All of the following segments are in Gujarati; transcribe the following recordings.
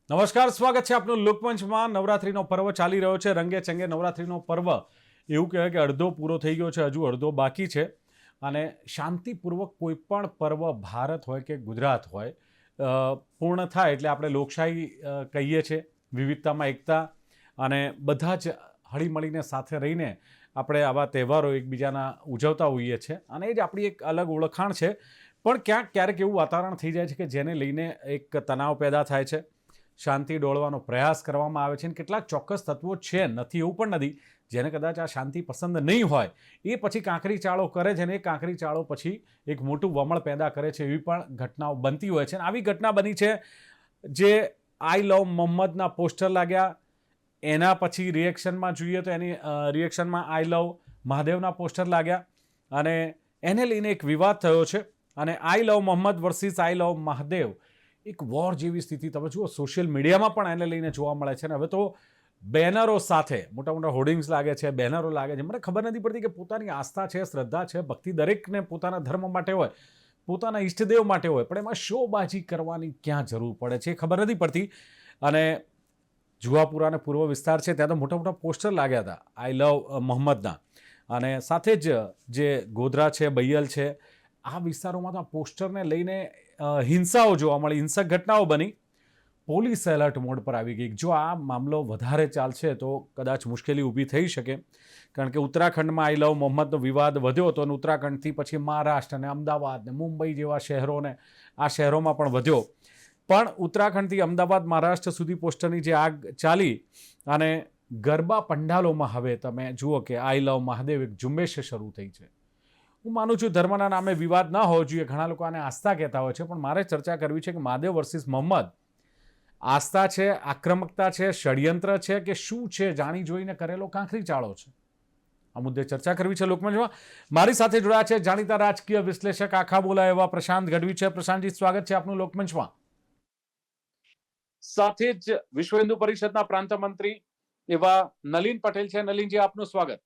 નમસ્કાર, સ્વાગત છે આપનું લોકમંચમાં। નવરાત્રીનો પર્વ ચાલી રહ્યો છે, રંગે ચંગે નવરાત્રીનો પર્વ એવું કહેવાય કે અડધો પૂરો થઈ ગયો છે, હજુ અડધો બાકી છે। અને શાંતિપૂર્વક કોઈ પણ પર્વ ભારત હોય કે ગુજરાત હોય પૂર્ણ થાય એટલે આપણે લોકશાહી કહીએ છીએ, વિવિધતામાં એકતા, અને બધા જ હળીમળીને સાથે રહીને આપણે આવા તહેવારો એકબીજાના ઉજવતા હોઈએ છીએ, અને એ જ આપણી એક અલગ ઓળખાણ છે। પણ ક્યાંક ક્યારેક એવું વાતાવરણ થઈ જાય છે કે જેને લઈને એક તણાવ પેદા થાય છે, શાંતિ ડોળવાનો પ્રયાસ કરવામાં આવે છે, અને કેટલાક ચોક્કસ તત્વો છે, નથી એવું પણ નથી, જેને કદાચ આ શાંતિ પસંદ નહીં હોય એ પછી કાંકરી ચાળો કરે છે, અને એ કાંકરી ચાળો પછી એક મોટું વમળ પેદા કરે છે, એવી પણ ઘટનાઓ બનતી હોય છે। અને આવી ઘટના બની છે જે આઈ લવ મોહમ્મદના પોસ્ટર લાગ્યા, એના પછી રિએક્શનમાં જોઈએ તો એની રિએક્શનમાં આઈ લવ મહાદેવના પોસ્ટર લાગ્યા, અને એને લઈને એક વિવાદ થયો છે। અને આઈ લવ મોહમ્મદ વર્સિસ આઈ લવ મહાદેવ એક વોર જેવી સ્થિતિ તમે જુઓ, સોશિયલ મીડિયામાં પણ એને લઈને જોવા મળે છે। અને હવે તો બેનરો સાથે મોટા મોટા હોર્ડિંગ્સ લાગે છે, બેનરો લાગે છે। મને ખબર નથી પડતી કે પોતાની આસ્થા છે, શ્રદ્ધા છે, ભક્તિ દરેકને પોતાના ધર્મ માટે હોય, પોતાના ઈષ્ટદેવ માટે હોય, પણ એમાં શોબાજી કરવાની ક્યાં જરૂર પડે છે એ ખબર નથી પડતી। અને જુવાપુરા અને પૂર્વ વિસ્તાર છે ત્યાં તો મોટા મોટા પોસ્ટર લાગ્યા હતા આઈ લવ મોહમ્મદના, અને સાથે જ જે ગોધરા છે, બૈયલ છે, આ વિસ્તારોમાં તો આ પોસ્ટરને લઈને હિંસાઓ જોવા મળી, હિંસક ઘટનાઓ બની। પોલીસ એલર્ટ મોડ પર આવી ગઈ। જો આ મામલો વધારે ચાલશે તો કદાચ મુશ્કેલી ઊભી થઈ શકે, કારણ કે ઉત્તરાખંડમાં આઈ લવ મોહમ્મદનો વિવાદ વધ્યો હતો, અને ઉત્તરાખંડથી પછી મહારાષ્ટ્ર અને અમદાવાદ ને મુંબઈ જેવા શહેરોને આ શહેરોમાં પણ વધ્યો। પણ ઉત્તરાખંડથી અમદાવાદ, મહારાષ્ટ્ર સુધી પોસ્ટરની જે આગ ચાલી, અને ગરબા પંડાલોમાં હવે તમે જુઓ કે આઈ લવ મહાદેવ એક ઝુંબેશ શરૂ થઈ છે। હું માનું છું ધર્મના નામે વિવાદ ના હોવો જોઈએ, ઘણા લોકો આને આસ્થા કહેતા હોય છે, પણ મારે ચર્ચા કરવી છે કે મહાદેવ વર્સિસ મોહમ્મદ આસ્થા છે, આક્રમકતા છે, ષડયંત્ર છે, કે શું છે? જાણી જોઈને કરેલો કાંકરી ચાળો છે? આ મુદ્દે ચર્ચા કરવી છે લોકમંચમાં। મારી સાથે જોડાયા છે જાણીતા રાજકીય વિશ્લેષક, આખા બોલા એવા પ્રશાંત ગઢવી છે। પ્રશાંતજી, સ્વાગત છે આપનું લોકમંચમાં। સાથે જ વિશ્વ હિન્દુ પરિષદના પ્રાંત મંત્રી એવા નલિન પટેલ છે। નલિનજી, આપનું સ્વાગત।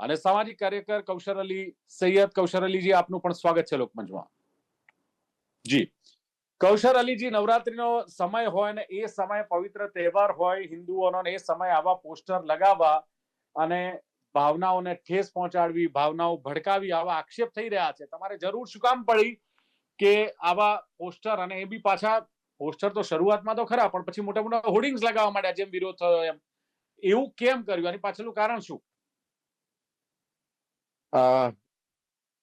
અને સામાજિક કાર્યકર કૌશર અલી સૈયદ, કૌશર અલીજી, આપનું પણ સ્વાગત છે લોકમંચમાં। જી કૌશર અલીજી, નવરાત્રીનો સમય હોય ને એ સમય પવિત્ર તહેવાર હોય હિન્દુઓનો, એ સમય આવા પોસ્ટર લગાવવા અને ભાવનાઓને ઠેસ પહોંચાડવી, ભાવનાઓ ભડકાવી, આવા આક્ષેપ થઈ રહ્યા છે, તમારે જરૂર શું કામ પડી કે આવા પોસ્ટર, અને એ બી પાછા પોસ્ટર તો શરૂઆતમાં તો ખરા, પણ પછી મોટા મોટા હોર્ડિંગ્સ લગાવવા માંડ્યા, જેમ વિરોધ થયો એમ, એવું કેમ કર્યું? આની પાછળનું કારણ શું?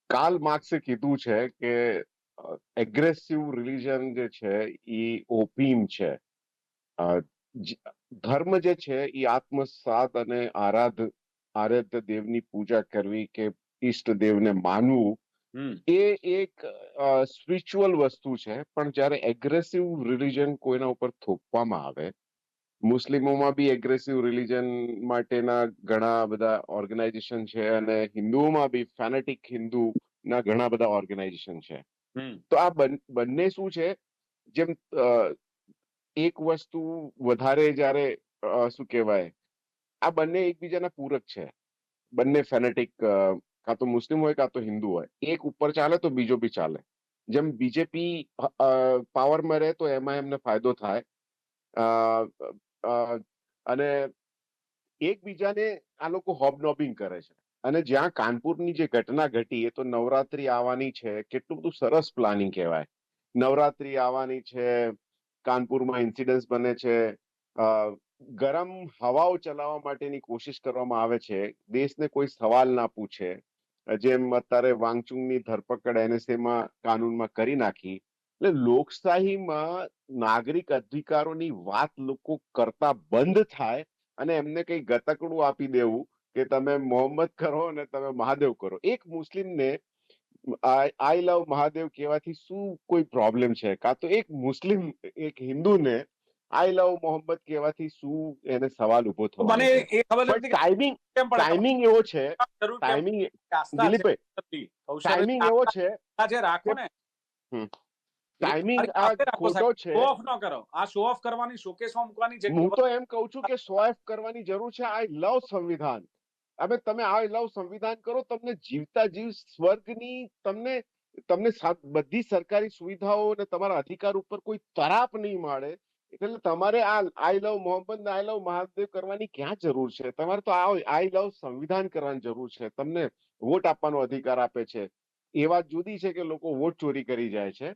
કાર્લ માર્ક્સે કીધું છે કે એગ્રેસિવ રિલિજન જે છે એ ઓપીમ છે। ધર્મ જે છે એ આત્મસાત અને આરાધ્ય દેવની પૂજા કરવી કે ઈષ્ટ દેવને માનવું, એ એક સ્પિરિચ્યુઅલ વસ્તુ છે। પણ જયારે એગ્રેસિવ રિલિજન કોઈના ઉપર થોપવામાં આવે, મુસ્લિમોમાં બી એગ્રેસિવ રિલિજન માટેના ઘણા બધા ઓર્ગેનાઇઝેશન છે, અને હિન્દુઓમાં બી ફેનેટિક હિન્દુ ના ઘણા બધા ઓર્ગેનાઇઝેશન છે। તો આ બંને શું છે, જેમ એક વસ્તુ વધારે જયારે શું કહેવાય, આ બંને એકબીજાના પૂરક છે। બંને ફેનેટિક, કાં તો મુસ્લિમ હોય કાં તો હિન્દુ હોય, એક ઉપર ચાલે તો બીજો બી ચાલે। જેમ બીજેપી પાવરમાં રહે તો એમાં એમને ફાયદો થાય, અને એકબીજાને આ લોકો હોબનોબિંગ કરે છે। અને જ્યાં કાનપુરની જે ઘટના ઘટી, એ તો નવરાત્રી આવવાની છે, કેટલું બધું સરસ પ્લાનિંગ કહેવાય। નવરાત્રી આવવાની છે, કાનપુરમાં ઇન્સિડન્સ બને છે, ગરમ હવાઓ ચલાવવા માટેની કોશિશ કરવામાં આવે છે, દેશને કોઈ સવાલ ના પૂછે, જેમ અત્યારે વાંગચુંગની ધરપકડ એનએસએમાં કાનૂનમાં કરી નાખી। એટલે લોકશાહીમાં નાગરિક અધિકારોની વાત લોકો કરતા બંધ થાય, અને એમને કઈ ગતકડું આપી દેવું કે તમે મોહમ્મદ કરો અને તમે મહાદેવ કરો। એક મુસ્લિમને આઈ લવ મહાદેવ કહેવાથી શું કોઈ પ્રોબ્લેમ છે? કાં તો એક મુસ્લિમ, એક હિન્દુને આઈ લવ મોહમ્મદ કહેવાથી શું એને સવાલ ઉભો મને થવાનો છે? એ ખબર પણ નથી કે ટાઈમિંગ કેમ પડે ટાઈમિંગ એવો છે, જરૂર કેમ ટાઈમિંગ આસ્થા છે દિલીપભાઈ, કૌશલ ટાઈમિંગ એવો છે છે, રાખો કે ને ટાઈમિંગ મારી આ સાથે રાખો ખોટો સાહેબ, છે। શો ઓફ ન કરો। આ શો ઓફ કરવાની, શોકેસમાં મૂકવાની હું જગ્યા તો એમ કઉ છું કે સ્વાઇપ કરવાની જરૂર છે। આઈ લવ સંવિધાન, હવે તમે આઈ લવ સંવિધાન કરો, તમને જીવતા જીવ સ્વર્ગની તમને તમને બધી સરકારી સુવિધાઓ અને તમારા અધિકાર ઉપર કોઈ તરાપ નહીં મળે, એટલે તમારે આ આઈ લવ મોહમ્મદ ને આઈ લવ મહાદેવ કરવાની ક્યાં જરૂર છે? તમારે તો આ આઈ લવ સંવિધાન કરવાની જરૂર છે. તમને વોટ આપવાનો અધિકાર આપે છે. એ વાત જુદી છે કે લોકો વોટ ચોરી કરી જાય છે,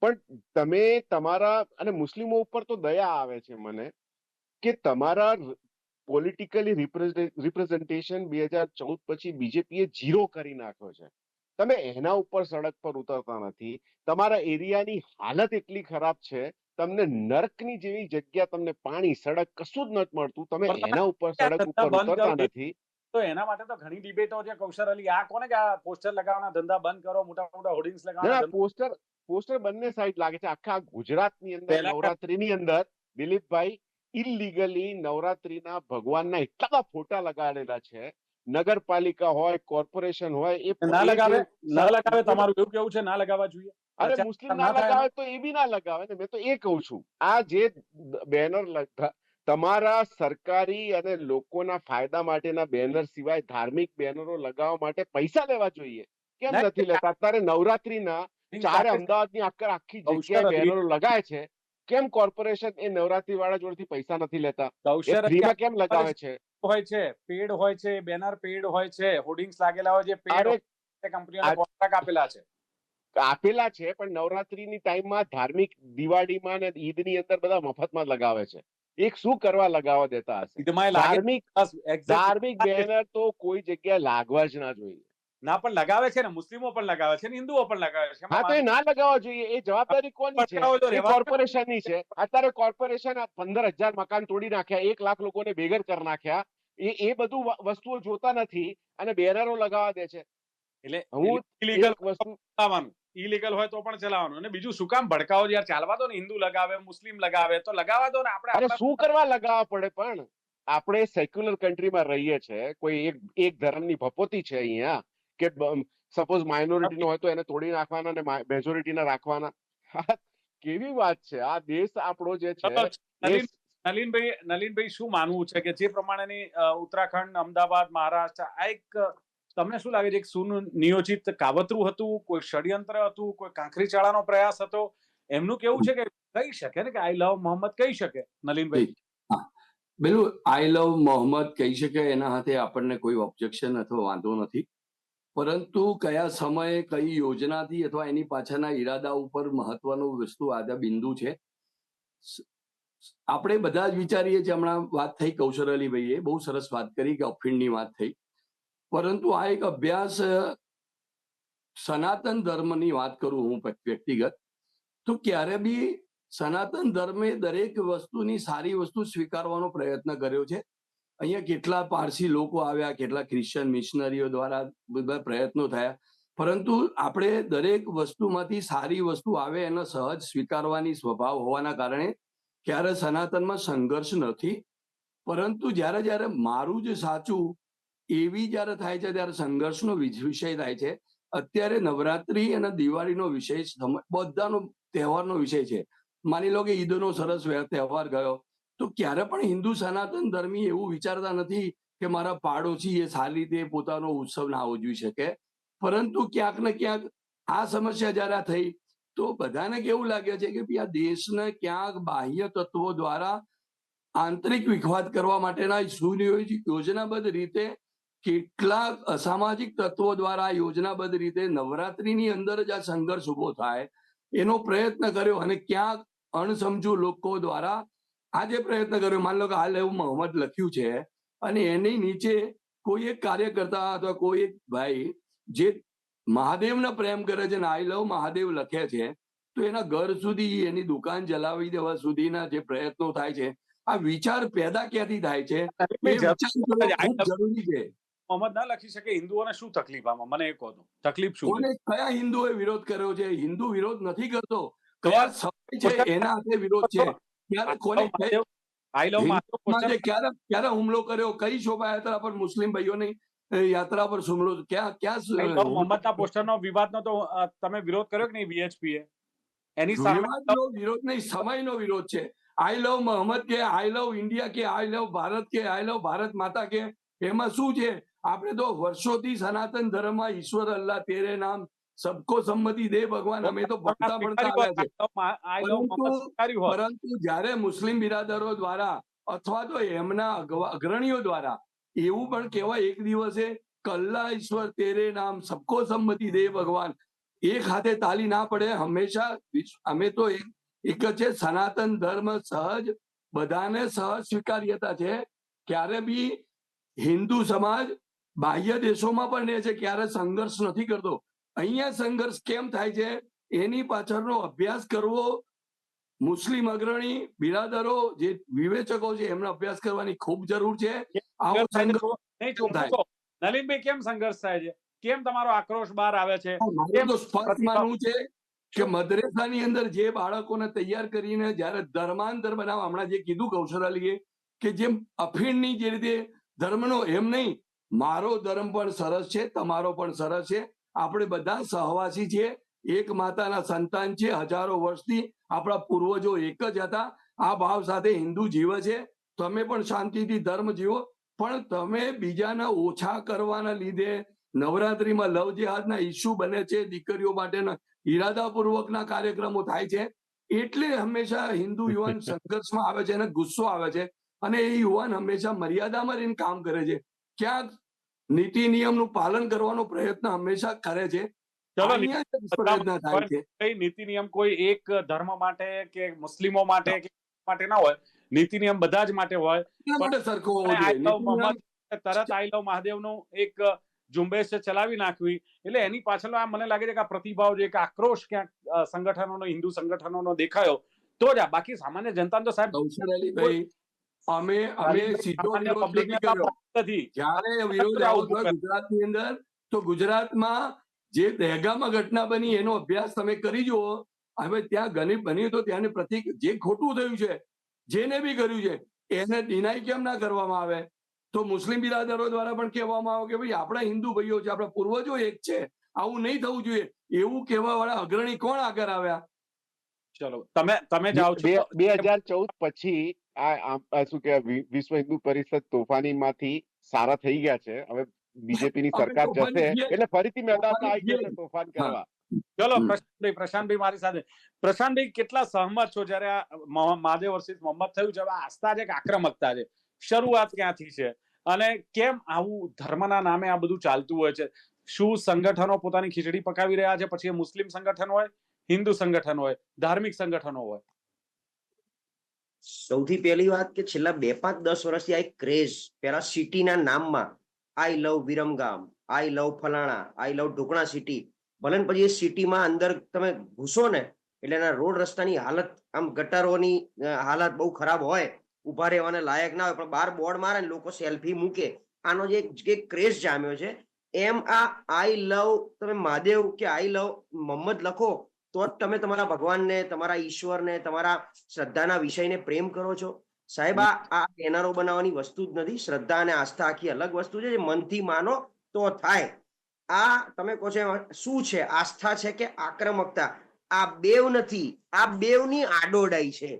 પણ તમે તમારા અને મુસ્લિમો ઉપર તો દયા આવે છે મને કે તમારા પોલિટિકલી રિપ્રેઝન્ટેશન 2014 પછી બીજેપીએ ઝીરો કરી નાખ્યો છે. તમે એના ઉપર સડક પર ઉતરતા નથી. તમારા એરિયાની હાલત એટલી ખરાબ છે, તમને નર્કની જેવી જગ્યા, તમને પાણી, સડક કશું જ નથી મળતું. તમે પણ તમે એના ઉપર આ સડક ધંધા ઉપર બંધ કરો ઉતરતા નથી. તો એના માટે તો ઘણી ડિબેટો છે. કૌશર અલી આ કોને કે આ પોસ્ટર લગાવવાના ધંધા બંધ કરો, મોટા મોટા હોર્ડિંગ્સ ના લગાવવાના ના, ધંધા પોસ્ટર બંને સાઈડ લાગે છે. આખા ગુજરાતની અંદર પહેલા નવરાત્રીની અંદર દિલીપભાઈ ઇલીગલી નવરાત્રીના ભગવાનના એટલા બધા ફોટા લગાડેલા છે. નગરપાલિકા હોય, કોર્પોરેશન હોય, ના એ જે લગાવે, ના લગાવે, તમારું એવું કેવું છે ના લગાવવા જોઈએ? અરે પ્રચાર મુસ્લિમ ના ના થાય એનો? લગાવે તો એ બી ના લગાવે ને. મેં તો એ કહું છું, આ જે બેનર તમારા સરકારી અને લોકોના ફાયદા માટેના બેનર સિવાય ધાર્મિક બેનરો લગાવવા માટે પૈસા લેવા જોઈએ. કેમ ના, નથી લેતા? અત્યારે નવરાત્રીના ચારે અમદાવાદની આખી કૌશર જગ્યાએ અલી, બેનરો લગાય છે. કેમ કોર્પોરેશન એ નવરાત્રી વાળા જોડેથી પૈસા નથી લેતા? એ કૌશર અલી ફ્રીમાં કેમ લગાવે છે? હોય છે, પેડ હોય છે, બેનર પેડ હોય છે, હોર્ડિંગ્સ લાગેલા હોય છે, પેડ અરે હોય છે, કંપનીઓને આ કોન્ટ્રાક્ટ આપેલા છે. આપેલા છે, પણ નવરાત્રીની ટાઈમમાં ધાર્મિક દિવાળીમાં ને ઈદની અંદર બધા મફતમાં લગાવે છે. એક શું કરવા લગાવવા દેતા હશે? ઈદમાં લાગે ધાર્મિક બસ ધાર્મિક એક્ઝેક્ટ. બેનર તો કોઈ જગ્યાએ લાગવા જ ના જોઈએ. ના પણ લગાવે છે ને, મુસ્લિમો પણ લગાવે છે ને, હિન્દુઓ પણ લગાવે છે. એમાં હા, તો એ વાંધો ના લગાવવા જોઈએ. એ જવાબદારી કોની છે? ભટકાવો તો એ રહેવા દો. કોર્પોરેશનની છે. અત્યારે કોર્પોરેશન 15,000 મકાન તોડી નાખ્યા, 1 લાખ લોકોને બેઘર કરી નાખ્યા. એ બધું વસ્તુઓ જોતા નથી અને બેનરો લગાવવા દે છે. એટલે હું ઇલીગલ એક વસ્તુ ચલાવવાનું, ઇલીગલ હોય તો પણ ચલાવવાનું. અને બીજું શું કામ ભડકાવો? યાર ચાલવા દો ને, હિન્દુ લગાવે, મુસ્લિમ લગાવે તો લગાવવા દો ને. આપણે અરે આપણા શું કરવા લગાવવા પડે? પણ આપણે સેક્યુલર કન્ટ્રીમાં રહીએ છીએ. કોઈ એક ધર્મની ભપોતી છે અહીંયા કે સપોઝ માઇનોરિટી નો હોય તો એને તોડી નાખવાના અને મેજોરિટીના રાખવાના. હા, કેવી વાત છે? આ દેશ આપણો જે છે ચલો, એ નલિનભાઈ શું માનવું છે કે જે પ્રમાણેની ઉત્તરાખંડ, અમદાવાદ, મહારાષ્ટ્ર આ એક તમને શું લાગે છે, એક સુનિયોજિત કાવતરું હતું, કોઈ ષડયંત્ર હતું, કોઈ કાંકરી ચાળાનો પ્રયાસ હતો? એમનું કેવું છે કે કહી શકે ને કે આઈ લવ મોહમ્મદ કહી શકે નલિનભાઈ? જી હા, બિલકુલ આઈ લવ મોહમ્મદ કહી શકે, એના હાથે આપણને કોઈ ઓબ્જેક્શન અથવા વાંધો નથી. પરંતુ કયા સમયે કઈ યોજનાથી અથવા એની પાછળના ઈરાદા ઉપર મહત્વનું વસ્તુ આદા બિંદુ છે. આપણે બધા જ વિચારીએ છીએ, હમણાં વાત થઈ કૌશર અલીભાઈએ બહુ સરસ વાત કરી કે અફીણની વાત થઈ, પરંતુ આ એક અભ્યાસ સનાતન ધર્મની વાત કરું હું વ્યક્તિગત, તો ક્યારે બી સનાતન ધર્મે દરેક વસ્તુની સારી વસ્તુ સ્વીકારવાનો પ્રયત્ન કર્યો છે. અહીંયા કેટલા પારસી લોકો આવ્યા, કેટલા ક્રિશ્ચિયન મિશનરીઓ દ્વારા બધા પ્રયત્નો થયા, પરંતુ આપણે દરેક વસ્તુમાંથી સારી વસ્તુ આવે એનો સહજ સ્વીકારવાની સ્વભાવ હોવાના કારણે ક્યારે સનાતનમાં સંઘર્ષ નથી. પરંતુ જ્યારે જ્યારે મારું જ સાચું એવી જ્યારે થાય છે ત્યારે સંઘર્ષનો વિષય થાય છે. અત્યારે નવરાત્રી અને દિવાળીનો વિષય બધાનો તહેવારનો વિષય છે. માની લો કે ઈદનો સરસ તહેવાર ગયો, તો ક્યારે પણ હિન્દુ સનાતન ધર્મી એવું વિચારતા નથી કે મારા પાડોશી એ સારી રીતે પોતાનો ઉત્સવ ના ઉજવી શકે. પરંતુ ક્યાંક ને ક્યાંક આ સમસ્યા જયારે થઈ તો બધાને કેવું લાગે છે કે આ દેશને ક્યાંક બાહ્ય તત્વો દ્વારા આંતરિક વિખવાદ કરવા માટેના સુનિયોજિત યોજનાબદ્ધ રીતે કેટલાક અસામાજિક તત્વો દ્વારા યોજનાબદ્ધ રીતે નવરાત્રીની અંદર જ આ સંઘર્ષ ઉભો થાય એનો પ્રયત્ન કર્યો. અને ક્યાંક અણસમજુ લોકો દ્વારા આ જે પ્રયત્ન કર્યો, માન લો કે હાલ એવું મોહમ્મદ લખ્યું છે અને એની નીચે કોઈ એક કાર્યકર્તા અથવા કોઈ એક ભાઈ જે મહાદેવને પ્રેમ કરે છે ને આઈ લવ મહાદેવ લખે છે, તો એના ઘર સુધી, એની દુકાન જલાવી દેવા સુધીના જે પ્રયત્નો થાય છે, આ વિચાર પેદા ક્યાંથી થાય છે એ વિચાર કરવો ખૂબ જરૂરી છે. મોહમ્મદ ના લખી શકે, હિન્દુઓને શું તકલીફ? આમાં મને એ કહો તો તકલીફ શું છે? કોને કયા હિન્દુએ વિરોધ કર્યો છે? હિન્દુ વિરોધ નથી કરતો. કયા સમય છે એના હાથે વિરોધ છે. ક્યારે કોને આઈ લવ મહાદેવ ક્યારે હુમલો કર્યો? કઈ શોભાયાત્રા પર મુસ્લિમ ભાઈઓની યાત્રા પર હુમલો? ક્યાં મોહમ્મદના પોસ્ટરનો વિવાદનો તો તમે વિરોધ કર્યો કે નહીં? વીએચપીએ એની સામે વિરોધ નહીં, સમયનો વિરોધ છે. આઈ લવ મોહમ્મદ કે આઈ લવ ઇન્ડિયા કે આઈ લવ ભારત કે આઈ લવ ભારત માતા કે એમાં શું છે? આપણે તો વર્ષોથી સનાતન ધર્મમાં ઈશ્વર અલ્લાહ તેરે નામ સબકો સંમતિ દે ભગવાન, અમે તો ભણતા ભણતા આવ્યા છે. I love Mohammed સ્વીકાર્યું હોત. પરંતુ જ્યારે મુસ્લિમ બિરાદરો દ્વારા અથવા તો એમના અગ્રણીઓ દ્વારા એવું પણ કહેવાય એક દિવસે કલ્લા ઈશ્વર તેરે નામ સબકો સંમતિ દે ભગવાન, એક હાથે તાલી ના પડે. હંમેશા અમે તો એક જ છે, સનાતન ધર્મ સહજ બધાને સહજ સ્વીકાર્યતા છે. ક્યારે બી હિન્દુ સમાજ બાહ્ય દેશોમાં પણ રહે છે, ક્યારે સંઘર્ષ નથી કરતો. અહીંયા સંઘર્ષ કેમ થાય છે એની પાછળનો અભ્યાસ કરવો મુસ્લિમ અગ્રણી બિરાદરો જે વિવેચકો છે એમનો અભ્યાસ કરવાની ખૂબ જરૂર છે. આવો સંઘર્ષ નહીં, ચોખ્ખું કહો. નલિનભાઈ, કેમ સંઘર્ષ થાય છે? કેમ તમારો આક્રોશ બહાર આવે છે? મારું તો સ્પષ્ટ માનવું છે કે મદ્રેસાની અંદર જે બાળકોને તૈયાર કરીને જ્યારે ધર્માંતર બનાવવા, હમણાં જે કીધું કૌશલ કે જેમ અફીણની જે રીતે ધર્મનો, એમ નહીં, મારો ધર્મ પણ સરસ છે, તમારો પણ સરસ છે, આપણે બધા સહવાસી છીએ, એક માતાના સંતાન છે, હજારો વર્ષથી આપણા પૂર્વજો એક જ હતા. આ ભાવ સાથે હિન્દુ જીવે છે. તમે પણ શાંતિથી ધર્મ જીવો, પણ તમે બીજાના ઓછા કરવાના લીધે નવરાત્રીમાં લવ જેહાદના ઇસ્યુ બને છે, દીકરીઓ માટેના ઈરાદાપૂર્વકના કાર્યક્રમો થાય છે. એટલે હંમેશા હિન્દુ યુવાન સંઘર્ષમાં આવે છે અને ગુસ્સો આવે છે, અને એ યુવાન હંમેશા મર્યાદામાં રહીને કામ કરે છે. ક્યાંક નીતિ નિયમનું પાલન કરવાનો પ્રયત્ન હંમેશા કરે છે. ચલો, અહીંયા જ પ્રયત્ન થાય છે. કઈ નીતિ નિયમ કોઈ એક ધર્મ માટે કે મુસ્લિમો માટે કે માટે ના હોય, નીતિ નિયમ બધા જ માટે હોય. એના માટે સરખો હોવો I જોઈએ. love નીતિ નિયમ Mohammed તરત I love મહાદેવનું એક ઝુંબેશ ચલાવી નાખવી, એટલે એની પાછળ આ મને લાગે છે કે આ પ્રતિભાવ જે એક આક્રોશ ક્યાંક સંગઠનોનો, હિન્દુ સંગઠનોનો દેખાયો તો જ આ. બાકી સામાન્ય જનતા તો સાહેબ કૌશલ અલીભાઈ, અમે સીધો વિરોધ નથી કર્યો. નથી. જ્યારે વિરોધ આવ્યો હતો ગુજરાતની અંદર, તો ગુજરાતમાં જે દહેગામમાં ઘટના બની એનો અભ્યાસ તમે કરી જુઓ. હવે ત્યાં ગરીબ બની તો ત્યાંની પ્રતિક જે ખોટું થયું છે, જેને બી કર્યું છે એને ડિનાય કેમ ના કરવામાં આવે? તો મુસ્લિમ બિરાદરો દ્વારા પણ કહેવામાં આવે કે ભાઈ આપણા હિન્દુ ભાઈઓ છે, આપણા પૂર્વજો એક છે, આવું નહીં થવું જોઈએ. એવું કહેવા વાળા અગ્રણી કોણ આગળ આવ્યા? ચલો, તમે જાઓ છો. 2014 પછી શું કહેવાય, વિશ્વ હિન્દુ પરિષદ તોફાનીમાંથી સારા થઈ ગયા છે. હવે બીજેપીની સરકાર જશે એટલે ફરીથી મેદાનમાં આવી જશે તોફાન કરવા. ચલો, પ્રશાંતભાઈ મારી સાથે. પ્રશાંતભાઈ, કેટલા સહમત છો જ્યારે આ મહાદેવ વર્સિસ મોહમ્મદ થયું છે? આસ્થા છે કે આક્રમકતા છે? શરૂઆત ક્યાંથી છે અને કેમ આવું ધર્મના નામે આ બધું ચાલતું હોય છે? શું સંગઠનો પોતાની ખીચડી પકાવી રહ્યા છે? પછી એ મુસ્લિમ સંગઠન હોય, હિન્દુ સંગઠન હોય, ધાર્મિક સંગઠનો હોય. સૌથી પહેલી વાત કે છેલ્લા 2-5-10 વર્ષથી આ એક ક્રેઝ, પેલા સિટીના નામમાં આઈ લવ વિરમગામ, આઈ લવ ફલાણા, આઈ લવ ઢોકણા સિટી, ભલે પછી એ સિટીમાં અંદર તમે ઘૂસો ને એટલે એના રોડ રસ્તાની હાલત, આમ ગટરોની હાલત બહુ ખરાબ હોય, ઉભા રહેવાને લાયક ના હોય, પણ બહાર બોર્ડ મારે ને લોકો સેલ્ફી મૂકે. આનો જે ક્રેઝ જામ્યો છે, એમ આ આઈ લવ, તમે મહાદેવ કે આઈ લવ મોહમ્મદ લખો તો જ તમે તમારા ભગવાનને, તમારા ઈશ્વરને, તમારા શ્રદ્ધાના વિષયને પ્રેમ કરો છો. સાહેબ, આ બેનરો બનાવવાની વસ્તુ જ નથી. શ્રદ્ધા અને આસ્થા આખી અલગ વસ્તુ છે, જે મનથી માનો તો થાય. આ તમે કહો છો શું છે, આસ્થા છે કે આક્રમકતા? આ બેવ નથી, આ બેવની આડોડાઈ છે.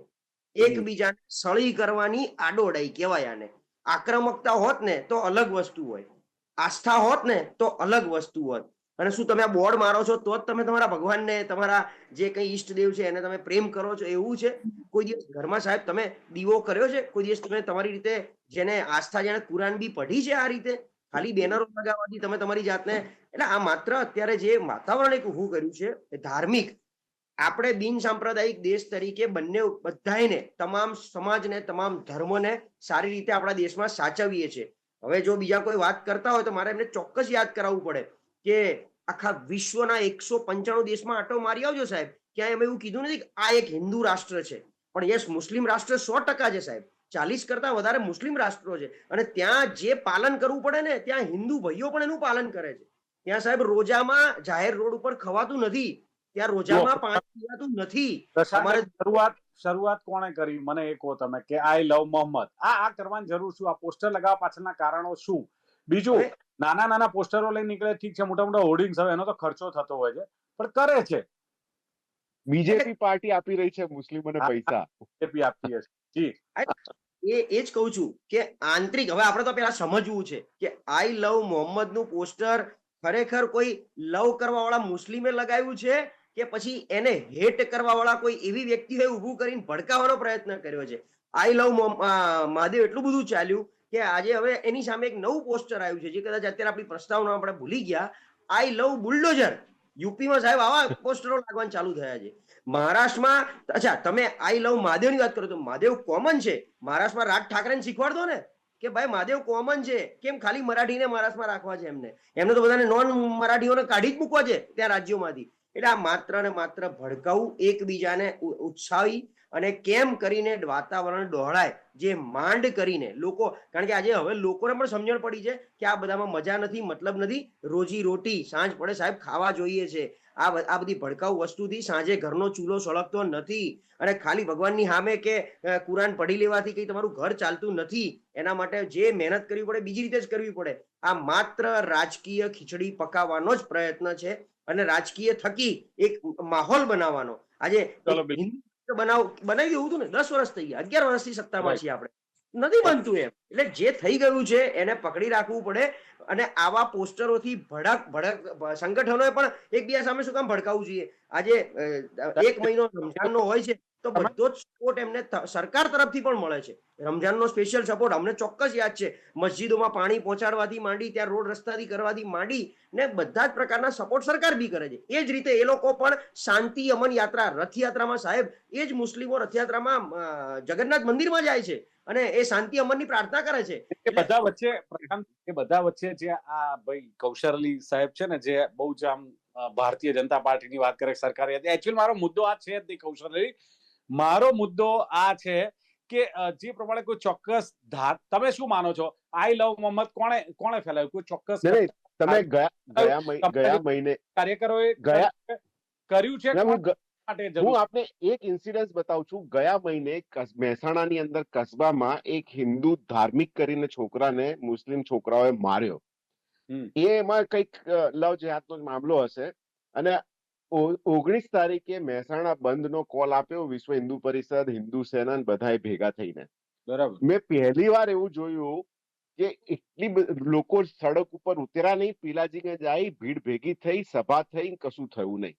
એકબીજાને સળી કરવાની આડોડાઈ કહેવાય આને. આક્રમકતા હોત ને તો અલગ વસ્તુ હોય, આસ્થા હોત ને તો અલગ વસ્તુ હોત. અને શું તમે આ બોર્ડ મારો છો તો જ તમે તમારા ભગવાનને, તમારા જે કઈ ઈષ્ટદેવ છે એને તમે પ્રેમ કરો છો એવું છે? કોઈ દિવસ ઘરમાં સાહેબ તમે દીવો કર્યો છે? કોઈ દિવસ તમે તમારી રીતે જેને આસ્થા, જેને કુરાન બી પઢી છે? આ રીતે ખાલી બેનરો લગાવવાથી તમે તમારી જાતને, એટલે આ માત્ર અત્યારે જે વાતાવરણ એક ઊભું કર્યું છે એ ધાર્મિક, આપણે બિન સાંપ્રદાયિક દેશ તરીકે બંને બધાને, તમામ સમાજને, તમામ ધર્મને સારી રીતે આપણા દેશમાં સાચવીએ છીએ. હવે જો બીજા કોઈ વાત કરતા હોય તો મારે એમને ચોક્કસ યાદ કરાવવું પડે કે આખા વિશ્વના 195 દેશમાં આટો મારી આવજો સાહેબ, ક્યાંય અમે એવું કીધું નથી કે આ એક હિન્દુ રાષ્ટ્ર છે. પણ યસ, મુસ્લિમ રાષ્ટ્ર 100% છે સાહેબ. 40 કરતા વધારે મુસ્લિમ રાષ્ટ્રો છે, અને ત્યાં જે પાલન કરવું પડે ને, ત્યાં હિન્દુ ભાઈઓ પણ એનું પાલન કરે છે. ત્યાં સાહેબ રોજામાં જાહેર રોડ ઉપર ખવાતું નથી, ત્યાં રોજામાં પાણી પીવાતું નથી. શરૂઆત કોણે કરી? મને એ કહો તમે કે આઈ લવ મોહમ્મદ. આ કરવાની જરૂર શું? આ પોસ્ટર લગાવવા પાછળના કારણો શું? બીજું, નાના પોસ્ટરો લઈને નીકળે, ઠીક છે, મોટા મોટા હોર્ડિંગ્સ હવે એનો તો ખર્ચો થતો હોય છે, પણ કરે છે. બીજેપી પાર્ટી આપી રહી છે મુસ્લિમોને પૈસા. બીજેપી આપતી હશે. જી, એ જ કહું છું કે આંતરિક, હવે આપણે તો પેલા સમજવું છે કે આઈ લવ મોહમ્મદ નું પોસ્ટર ખરેખર કોઈ લવ કરવા વાળા મુસ્લિમે લગાવ્યું છે કે પછી એને હેટ કરવા વાળા કોઈ એવી વ્યક્તિએ ઊભું કરીને ભડકાવવાનો પ્રયત્ન કર્યો છે? આઈ લવ મહાદેવ એટલું બધું ચાલ્યું કે આજે હવે એની સામે એક નવું પોસ્ટર આવ્યું છે, જે કદાચ અત્યારે આપણી પ્રસ્તાવના આપણે ભૂલી ગયા. આઈ લવ બુલડોઝર. યુપીમાં સાહેબ આવા પોસ્ટરો લાગવાનું ચાલુ થયા છે. મહારાષ્ટ્રમાં, અચ્છા તમે આઈ લવ મહાદેવની વાત કરો તો મહાદેવ કોમન છે. મહારાષ્ટ્રમાં રાજ ઠાકરેને શીખવાડ દો ને કે ભાઈ મહાદેવ કોમન છે. કેમ ખાલી મરાઠીને મહારાષ્ટ્રમાં રાખવા છે? એમને તો બધાને નોન મરાઠીઓને કાઢી જ મૂકવા છે ત્યાં રાજ્યોમાંથી. એટલે આ માત્ર ને માત્ર ભડકાવું, એકબીજાને ઉત્સાહી અને કેમ કરીને વાતાવરણ ડહોળાય, જે માંડ કરીને લોકો, કારણ કે આજે હવે લોકોને પણ સમજણ પડી છે કે આ બધામાં મજા નથી, મતલબ નથી. રોજી રોટી સાંજ પડે સાહેબ ખાવા જોઈએ છે. આ બધી ભડકાઉ વસ્તુથી સાંજે ઘરનો ચૂલો સળગતો નથી. અને ખાલી ભગવાનની સામે કે કુરાન પઢી લેવાથી કઈ તમારું ઘર ચાલતું નથી. એના માટે જે મહેનત કરવી પડે બીજી રીતે જ કરવી પડે. આ માત્ર રાજકીય ખીચડી પકાવવાનો જ પ્રયત્ન છે અને રાજકીય થકી એક માહોલ બનાવવાનો. આજે બનાવી દેવું હતું ને, 10 વર્ષ થઈ ગયા, 11 વર્ષથી સત્તામાં છીએ આપણે, નથી બનતું એમ. એટલે જે થઈ ગયું છે એને પકડી રાખવું પડે. અને આવા પોસ્ટરોથી ભડક સંગઠનોએ પણ એકબીજા સામે શું કામ ભડકાવવું જોઈએ? આજે 1 મહિનો રમઝાનનો હોય છે તો બધો જ સપોર્ટ એમને સરકાર તરફથી પણ મળે છે. રમઝાનનો સ્પેશિયલ સપોર્ટ અમને ચોક્કસ યાદ છે. મસ્જિદોમાં પાણી પહોંચાડવાથી માંડી, ત્યાં રોડ રસ્તાથી કરવાથી માંડી ને બધા જ પ્રકારના સપોર્ટ સરકાર બી કરે છે. એ જ રીતે એ લોકો પણ શાંતિ અમન યાત્રા, રથયાત્રામાં સાહેબ એ જ મુસ્લિમો રથયાત્રામાં જગન્નાથ મંદિરમાં જાય છે અને એ શાંતિ અમનની પ્રાર્થના કરે છે. એ બધા વચ્ચે પ્રશાંત, એ બધા વચ્ચે જે આ ભાઈ કૌશર અલી સાહેબ છે ને, જે બહુ જ આમ ભારતીય જનતા પાર્ટીની વાત કરે સરકારે, એકચ્યુઅલી મારો મુદ્દો આ છે જ નહીં કૌશર અલી. મારો મુદ્દો આ છે કે જે પ્રમાણે કોઈ ચોક્કસ તમે શું માનો છો? આઈ લવ મોહમ્મદ કોણે ફેલાવ્યું? કોઈ ચોક્કસ તમે ગયા મહિને કાર્યકરોએ કર્યું છે? હું આપને એક ઇન્સિડન્સ બતાવું છું. ગયા મહિને મહેસાણાની અંદર કસ્બામાં એક હિન્દુ ધાર્મિક કરીને છોકરાને મુસ્લિમ છોકરાઓએ માર્યો. એમાં કઈક લવ જેહાદનો મામલો હશે. અને 19 તારીખે મહેસાણા બંધનો કોલ આપ્યો વિશ્વ હિન્દુ પરિષદ, હિન્દુ સેના બધાએ ભેગા થઈને. બરાબર. મેં પહેલી વાર એવું જોયું કે એટલી લોકો સડક ઉપર ઉતર્યા નહીં, પીલાજીને જાય, ભીડ ભેગી થઈ, સભા થઈ, કશું થયું નહીં.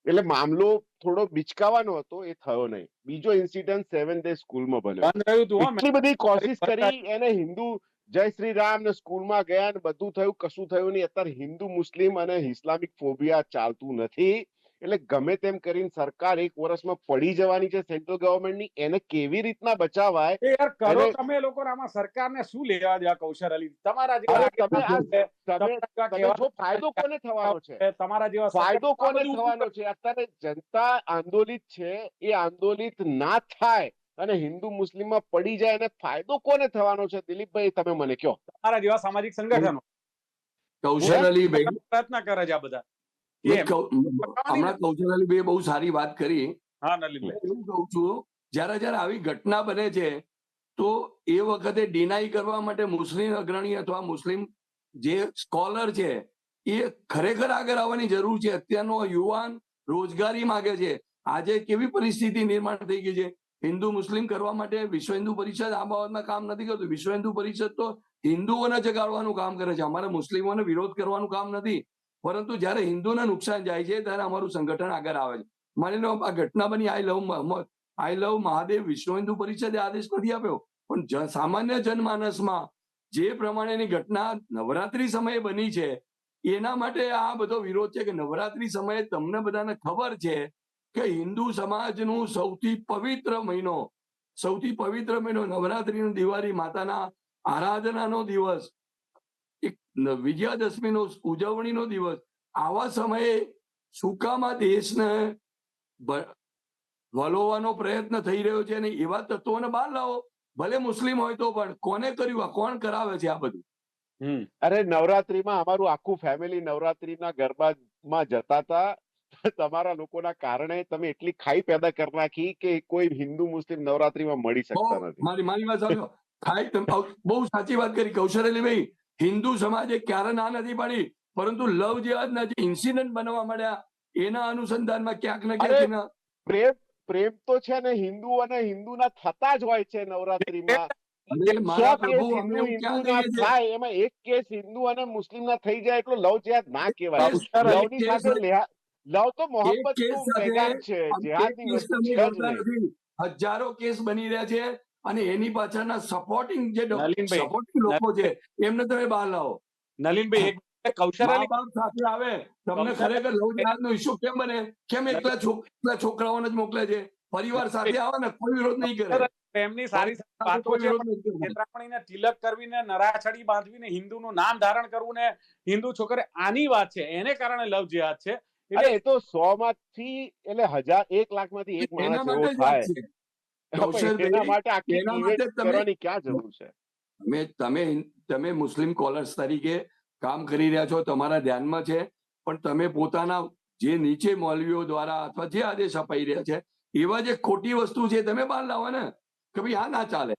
એટલે મામલો થોડો બિચકાવાનો હતો, એ થયો નહીં. બીજો ઇન્સિડન્ટ 7 ડે સ્કૂલમાં બન્યો. એટલી બધી કોશિશ કરી એને હિન્દુ જય શ્રી રામ ને સ્કૂલમાં ગયા ને બધું થયું, કશું થયું નહીં. અત્યારે હિન્દુ મુસ્લિમ અને ઇસ્લામિક ફોબિયા ચાલતું નથી. એટલે ગમે તેમ કરીને સરકાર 1 વર્ષમાં પડી જવાની છે સેન્ટ્રલ ગવર્મેન્ટની. એને કેવી રીતના બચાવાય? યાર કરો તમે લોકો, આમાં સરકારને શું લેવા દેવા? કૌશર અલી, તમારા જેવા ફાયદો કોને થવાનો છે? તમારા જેવા ફાયદો કોને થવાનો છે? અત્યારે જનતા આંદોલિત છે, એ આંદોલિત ના થાય અને હિન્દુ મુસ્લિમમાં પડી જાય એને ફાયદો કોને થવાનો છે? દિલીપભાઈ તમે મને કહો. તમારા જેવા સામાજિક સંગઠનો કૌશર અલી ભાઈ પ્રયત્ન કરે છે આ બધા. હમણાં કૌશર અલી ભાઈ બહુ સારી વાત કરી. હા નલિનભાઈ, એવું કહું છું, જયારે આવી ઘટના બને છે તો એ વખતે ડિનાય કરવા માટે મુસ્લિમ અગ્રણી અથવા મુસ્લિમ જે સ્કોલર છે એ ખરેખર આગળ આવવાની જરૂર છે. અત્યારનો યુવાન રોજગારી માંગે છે. આજે કેવી પરિસ્થિતિ નિર્માણ થઈ ગઈ છે? હિન્દુ મુસ્લિમ કરવા માટે વિશ્વ હિન્દુ પરિષદ આ બાબતમાં કામ નથી કરતું. વિશ્વ હિન્દુ પરિષદ તો હિન્દુઓને જગાડવાનું કામ કરે છે, અમારે મુસ્લિમોને વિરોધ કરવાનું કામ નથી. પરંતુ જયારે હિન્દુને નુકસાન જાય છે ત્યારે અમારું સંગઠન આગળ આવે છે. માની લો આ ઘટના બની, આઈ લવ મહાદેવ, વિશ્વ હિન્દુ પરિષદે આદેશ નથી આપ્યો, પણ સામાન્ય જનમાનસમાં જે પ્રમાણેની ઘટના નવરાત્રી સમયે બની છે એના માટે આ બધો વિરોધ છે. કે નવરાત્રી સમયે તમને બધાને ખબર છે કે હિન્દુ સમાજનું સૌથી પવિત્ર મહિનો નવરાત્રીનો, દિવાળી માતાના આરાધનાનો દિવસ, એક વિજયાદશમીનો ઉજવણીનો દિવસ. આવા સમયે સુકામાં દેશને વલોવાનો પ્રયત્ન થઈ રહ્યો છે અને એવા તત્વોને બહાર લાવો. ભલે મુસ્લિમ હોય તો પણ કોને કર્યું? આ કોણ કરાવે છે આ બધું? અરે નવરાત્રીમાં અમારું આખું ફેમિલી નવરાત્રીના ગરબામાં જતા હતા. તમારા લોકોના કારણે તમે એટલી ખાઈ પેદા કરી નાખી કે કોઈ હિન્દુ મુસ્લિમ નવરાત્રીમાં મળી શકતા નથી. મારી વાત સાંભળો. ખાઈ બહુ સાચી વાત કરી કૌશર અલી ભાઈ. હિન્દુ સમાજે ક્યારે ના નથી પાડી, પરંતુ લવ જેહાદના જે ઇન્સિડન્ટ બનવા મળ્યા એના અનુસંધાનમાં ક્યાંક ને ક્યાંક પ્રેમ તો છે ને હિન્દુ અને હિન્દુના થતા જ હોય છે નવરાત્રીમાં. અરે 100 મારા કેસ પ્રભુ, અમે હિન્દુ એવું હિન્દુ ક્યાં ના કહીએ છીએ? થાય, એમાં એક કેસ હિન્દુ અને મુસ્લિમ ના થઈ જાય એટલો લવ જેહાદ ના કહેવાય. કેસ- લવની કેસ- સાથે લવ તો એક મોહબ્બત કેસ નું સાથે પેગામ છે, એક જેહાદની કેસ વસ્તુ તમે છે જ જોતા નહીં. નથી. હજારો કેસ બની રહ્યા છે અને એની પાછળના સપોર્ટિંગ જે નલિનભાઈ, સપોર્ટિંગ લોકો છે એમને તમે બહાર લાવો. નલિનભાઈ એક કૌશર મા અલી બાપ સાથે આવે, તમને કૌશર ખરેખર લવ જેહાદ નો ઇસ્યુ કેમ બને? કેમ એકલા છોકરાઓને જ મોકલે છે? પરિવાર સાથે આવે ને કોઈ વિરોધ નહીં કરે. પ્રેમની સારી સાથે વાતો કોઈ છે, વિરોધ પણ નથી કરતો. છેતરામણીને તિલક કરવીને નરાછડી બાંધવીને હિન્દુનું નામ ધારણ કરવું ને હિન્દુ છોકરે આની વાત છે, એને કારણે લવ જેહાદ છે. અરે એ તો 100 માંથી એટલે 1 લાખમાંથી એક એના માણસ એવો માટે જ વાત થાય. છે પણ એના કૌશલભાઈ. માટે આખી એના ઇવેન્ટ માટે તમે કરવાની ક્યાં જરૂર છે? તમે મુસ્લિમ કોલર્સ તરીકે કામ કરી રહ્યા છો, તમારા ધ્યાનમાં છે, પણ તમે પોતાના જે નીચે મૌલવીઓ દ્વારા અથવા જે આદેશ અપાઈ રહ્યા છે એવા જે ખોટી વસ્તુ છે તમે બહાર લાવો ને, કે ભાઈ આ ના ચાલે.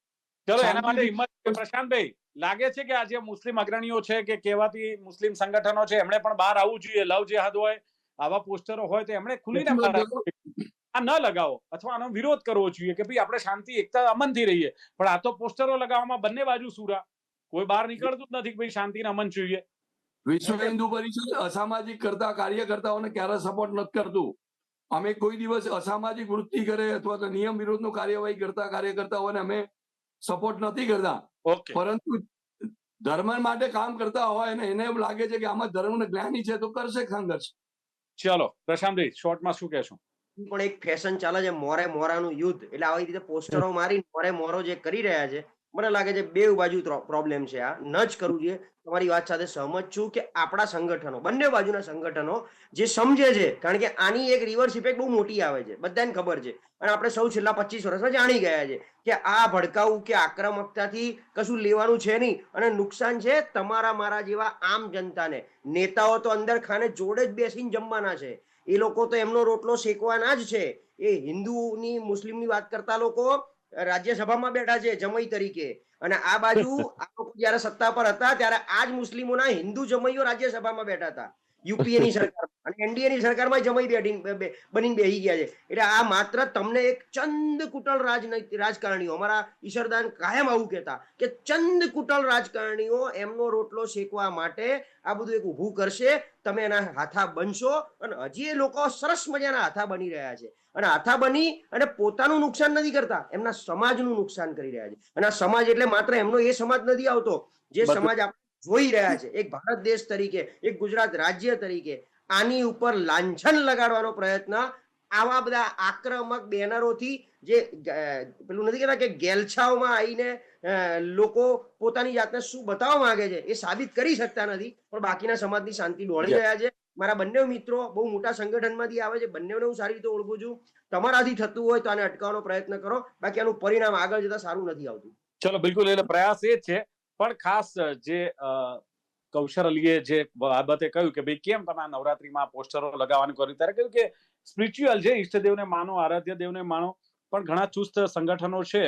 ચલો એના માટે શાંતિથી- હિંમત, પ્રશાંતભાઈ લાગે છે કે આ જે મુસ્લિમ અગ્રણીઓ છે કે કહેવાતી મુસ્લિમ સંગઠનો છે એમણે પણ બહાર આવવું જોઈએ. લવ જેહાદ હોય, આવા પોસ્ટરો હોય તો એમણે ખુલીને બહાર આવવું જોઈએ. આ ન લગાવો અથવા આનો વિરોધ કરવો જોઈએ કે ભાઈ આપણે શાંતિ એકતા અમનથી રહીએ, પણ આ તો પોસ્ટરો લગાવવામાં બંને બાજુ સુરા, કોઈ બહાર નીકળતું જ નથી કે ભાઈ શાંતિ અમન જોઈએ. વિશ્વ હિન્દુ પરિષદ અસામાજિક કાર્યકર્તાઓને ક્યારે સપોર્ટ નથી કરતું. અમે કોઈ દિવસ અસામાજિક વૃત્તિ કરે અથવા તો નિયમ વિરોધનું કાર્યવાહી કરતા કાર્યકર્તાઓને અમે સપોર્ટ નથી કરતા. ઓકે, પરંતુ ધર્મ માટે કામ કરતા હોય અને એને એવું લાગે છે કે આમાં ધર્મ જ્ઞાની છે તો કરશે સંઘર્ષ. ચલો પ્રશાંતભાઈ શોર્ટમાં શું કહેશો? પણ એક ફેશન ચાલે છે મોરે મોરાનું યુદ્ધ, એટલે આવી રીતે પોસ્ટરો મારી મોરે મોરો જે કરી રહ્યા છે, મને લાગે છે બે બાજુ પ્રોબ્લેમ છે. આ ન જ કરવું જોઈએ. તમારી વાત સાથે સહમત છું કે આપણા સંગઠનો, બંને બાજુના સંગઠનો જે સમજે છે, કારણ કે આની એક રિવર્સ ઇફેક્ટ બહુ મોટી આવે છે, બધાને ખબર છે, અને આપણે સૌ છેલ્લા 25 વર્ષમાં જાણી ગયા છે કે આ ભડકાવું કે આક્રમકતાથી કશું લેવાનું છે નહીં, અને નુકસાન છે તમારા મારા જેવા આમ જનતાને. નેતાઓ તો અંદર ખાને જોડે જ બેસીને જમવાના છે, એ લોકો તો એમનો રોટલો શેકવાના જ છે. એ હિન્દુની મુસ્લિમની વાત કરતા લોકો રાજ્યસભામાં બેઠા છે જમઈ તરીકે, અને આ બાજુ આ લોકો જયારે સત્તા પર હતા ત્યારે આ જ મુસ્લિમોના હિન્દુ જમઈઓ રાજ્યસભામાં બેઠા હતા યુપીએ ની સરકાર, અને એનડીએ ની સરકારમાં જમઈ બનીને બેસી ગયા છે. એટલે આ માત્ર તમને એક ચંદ કુટલ રાજકારણીઓ, અમારા ઈશ્વરદાન કાયમ આવું કહેતા કે ચંદ કુટલ રાજકારણીઓ એમનો રોટલો શેકવા માટે આ બધું એક ઊભું કરશે. તમે એના હાથા બનશો, અને હજી એ લોકો સરસ મજાના હાથા બની રહ્યા છે, અને હાથા બની અને પોતાનું નુકસાન નથી કરતા, એમના સમાજનું નુકસાન કરી રહ્યા છે. અને આ સમાજ એટલે માત્ર એમનો એ સમાજ નથી આવતો, જે સમાજ આપણે જોઈ રહ્યા છે એક ભારત દેશ તરીકે, એક ગુજરાત રાજ્ય તરીકે. આની ઉપર લાંછન લગાડવાનો પ્રયત્ન આવા બધા આક્રમક બેનરોથી, જે પેલું નથી કહેતા કે ગેલછાઓમાં આવીને લોકો પોતાની જાતને શું બતાવવા માંગે છે એ સાબિત કરી શકતા નથી, પણ બાકીના સમાજની શાંતિ ડોળી રહ્યા છે. મારા બંને મિત્રો બહુ મોટા સંગઠનમાંથી આવે છે, બંનેને હું સારી રીતે ઓળખું છું. તમારાથી થતું હોય તો આને અટકાવવાનો પ્રયત્ન કરો, બાકી આનું પરિણામ આગળ જતા સારું નથી આવતું. ચલો બિલકુલ, એટલે પ્રયાસ એ જ છે. પણ ખાસ જે કૌશર અલીએ જે બાબતે કહ્યું કે ભાઈ કેમ તમે આ નવરાત્રીમાં પોસ્ટરો લગાવવાનું કર્યું, ત્યારે કહ્યું કે સ્પિરિચ્યુઅલ છે, ઈષ્ટદેવને માનો, આરાધ્ય દેવને માનો, પણ ઘણા ચુસ્ત સંગઠનો છે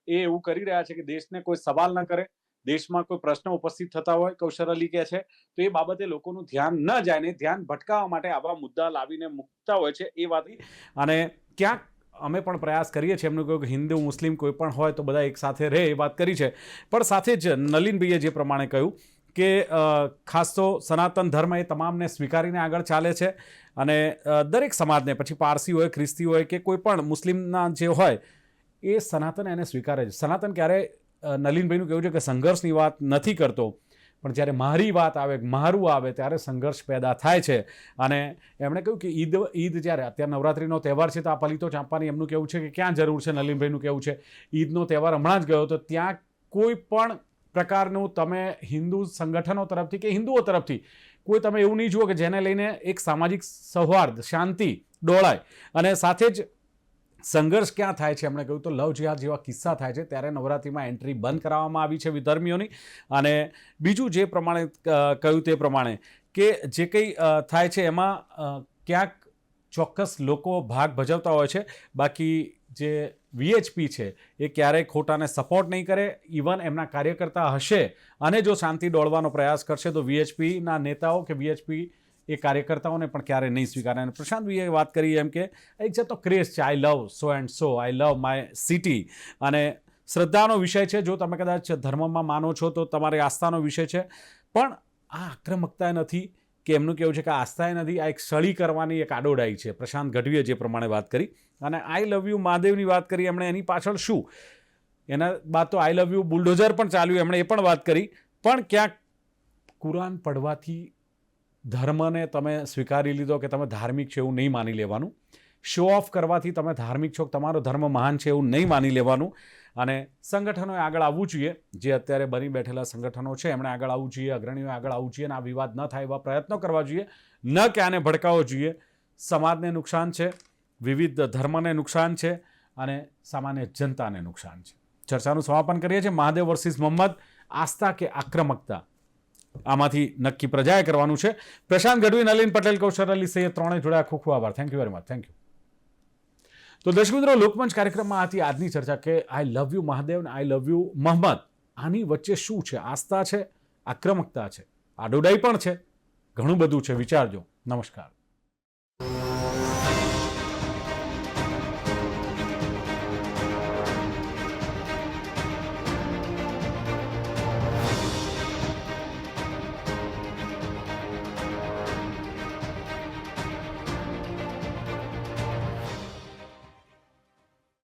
એ એવું કરી રહ્યા છે કે દેશને કોઈ સવાલ ન કરે, દેશમાં કોઈ પ્રશ્ન ઉપસ્થિત થતા હોય, કૌશર અલી કહે છે, તો એ બાબતે લોકોનું ધ્યાન ન જાય ને ધ્યાન ભટકાવવા માટે આવા મુદ્દા લાવીને મૂકતા હોય છે. એ વાત, અને ક્યાંક અમે પણ પ્રયાસ કરીએ છીએ, એમનું કહ્યું કે હિન્દુ મુસ્લિમ કોઈ પણ હોય તો બધા એક સાથે રહે, એ વાત કરી છે. પણ સાથે જ નલિનભાઈએ જે પ્રમાણે કહ્યું કે ખાસ તો સનાતન ધર્મ એ તમામને સ્વીકારીને આગળ ચાલે છે, અને દરેક સમાજને, પછી પારસી હોય, ખ્રિસ્તી હોય કે કોઈ પણ મુસ્લિમના જે હોય, એ સનાતન એને સ્વીકારે છે. સનાતન ક્યારે, નલિનભાઈનું કહેવું છે કે સંઘર્ષની વાત નથી કરતો, પણ જ્યારે મારી વાત આવે, મારું આવે, ત્યારે સંઘર્ષ પેદા થાય છે. અને એમણે કહ્યું કે ઈદ જ્યારે અત્યારે નવરાત્રિનો તહેવાર છે તો આ પલિતો ચાંપવાની એમનું કહેવું છે કે ક્યાં જરૂર છે. નલિનભાઈનું કહેવું છે ઈદનો તહેવાર હમણાં જ ગયો તો ત્યાં કોઈ પણ પ્રકારનું તમે હિન્દુ સંગઠનો તરફથી કે હિન્દુઓ તરફથી કોઈ તમે એવું નહીં જુઓ કે જેને લઈને એક સામાજિક સૌહાર્દ, શાંતિ ડોળાય. અને સાથે જ સંઘર્ષ ક્યાં થાય છે, એમણે કહ્યું તો લવ જેહાદ જેવા કિસ્સા થાય છે ત્યારે નવરાત્રિમાં એન્ટ્રી બંધ કરાવવામાં આવી છે વિધર્મીઓની. અને બીજું જે પ્રમાણે કહ્યું તે પ્રમાણે કે જે કંઈ થાય છે એમાં ક્યાંક ચોક્કસ લોકો ભાગ ભજવતા હોય છે, બાકી જે વીએચપી છે એ ક્યારેય ખોટાને સપોર્ટ નહીં કરે. ઇવન એમના કાર્યકર્તા હશે અને જો શાંતિ દોડવાનો પ્રયાસ કરશે તો વીએચપીના નેતાઓ કે વીએચપી એ કાર્યકર્તાઓને પણ ક્યારે નહીં સ્વીકારે. અને પ્રશાંતભાઈએ વાત કરી એમ કે એક જાતનો ક્રેઝ છે, I love so and so, I love my city, અને શ્રદ્ધાનો વિષય છે. જો તમે કદાચ ધર્મમાં માનો છો તો તમારી આસ્થાનો વિષય છે. પણ આ આક્રમકતા નથી કે એમનું કહેવું છે કે આસ્થા નથી, આ એક સળી કરવાની એક આડોડાઈ છે. પ્રશાંત ગઢવીએ જે પ્રમાણે વાત કરી અને આઈ લવ યુ મહાદેવની વાત કરી, એમણે એની પાછળ શું, એના બાદ તો આઈ લવ યુ બુલડોઝર પણ ચાલ્યું, એમણે એ પણ વાત કરી. પણ ક્યાંક કુરાન પડવાથી ધર્મને તમે સ્વીકારી લીધો કે તમે ધાર્મિક છે એવું નહીં માની લેવાનું. શો ઓફ કરવાથી તમે ધાર્મિક છો, તમારો ધર્મ મહાન છે એવું નહીં માની લેવાનું. અને સંગઠનોએ આગળ આવવું જોઈએ, જે અત્યારે બની બેઠેલા સંગઠનો છે એમણે આગળ આવવું જોઈએ, અગ્રણીઓએ આગળ આવવું જોઈએ અને આ વિવાદ ન થાય એવા પ્રયત્નો કરવા જોઈએ, ન કે આને ભડકાવવો જોઈએ. સમાજને નુકસાન છે, વિવિધ ધર્મને નુકસાન છે અને સામાન્ય જનતાને નુકસાન છે. ચર્ચાનું સમાપન કરીએ છીએ. મહાદેવ વર્સિસ મોહમ્મદ, આસ્થા કે આક્રમકતા, આમાંથી નક્કી પ્રજાએ કરવાનું છે. પ્રશાંત ગઢવી, નલિન પટેલ, કૌશલ અલી સૈયદ ત્રણે જોડાયા. ખૂબ ખૂબ આભાર. Thank you very much. Thank you. તો દર્શક મિત્રો, લોકમંચ કાર્યક્રમમાં હતી આજની ચર્ચા કે આઈ લવ યુ મહાદેવ અને આઈ લવ યુ મોહમ્મદ, આની વચ્ચે શું છે? આસ્થા છે, આક્રમકતા છે, આડોડાઈ પણ છે, ઘણું બધું છે. વિચારજો. નમસ્કાર.